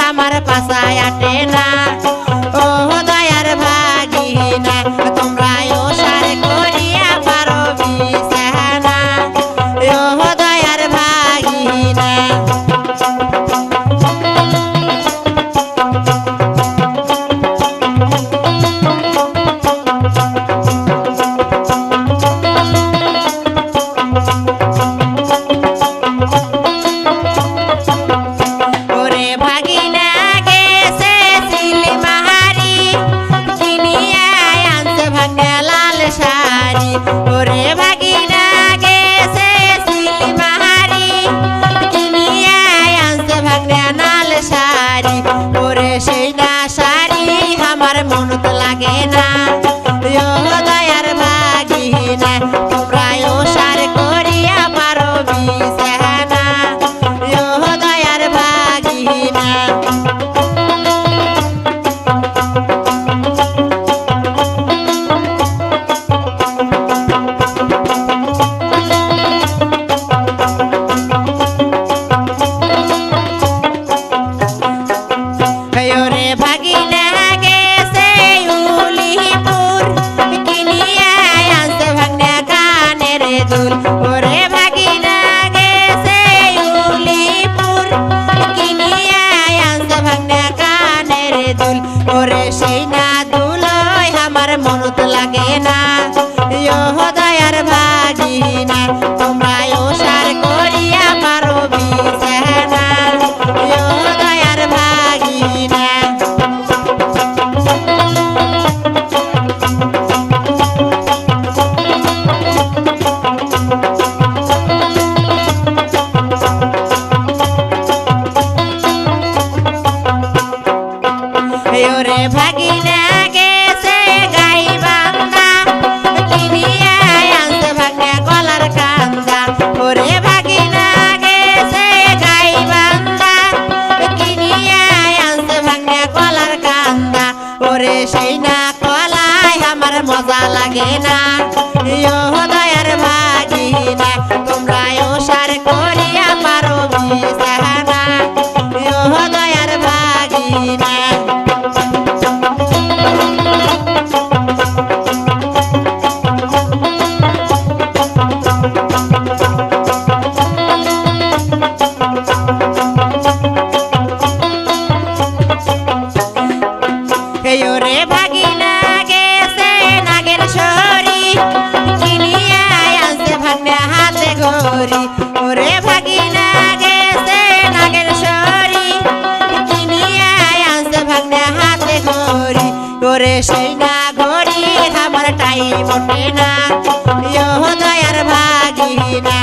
আমার পাশায় আটে না ও দয়ার ভাগিনা তোমরা ওসার করিয়া পারো বিছানা ও দয়ার ভাগিনা ওরে ভাগিনা গেছে সিলমাহারি কিনিয়া আনছে ভাগনা নাল শাড়ি ওরে সেই না শাড়ি আমার মনত লাগে না ও দয়ার ভাগিনা তোমরা ওসার করিয়া পারো বিছানা ও দয়ার ভাগিনা ভাগিনা গেছে উলিপুর কিনিয়া আনছে ভাগনা কানের দুল ওরে ভাগিনা গেছে উলিপুর কিনিয়া আনছে ভাগনা কানের দুল ওরে সেই না দুলই আমার মনত লাগে না ও দয়ার ভাগিনা তোমরা ওসার করিয়া পারো বিছানা ও দয়ার ভাগিনা ওরে ভাগিনা গেছে গাই বান্দা কিনিয়া আনছে ভাগনা গলার কান্দা ওরে ভাগিনা গেছে গাই বান্দা কিনিয়া আনছে ভাগনা গলার কান্দা ওরে সেই না কলায় আমার মজা লাগে না ও দয়ার ভাগিনা তোমরা ওসার করিয়া পারো বিছানা ও দয়ার ভাগিনা ওরে ভাগিনা গেছে নাগের সরি কিনিয়া আনছে ভাগনা হাতে ঘড়ি ওরে ভাগিনা গেছে নাগের সরি কিনিয়া আনছে ভাগনা হাতে ঘড়ি ওরে সেই না ঘড়ি আমার টাইম ওঠে না ও দয়ার ভাগিনা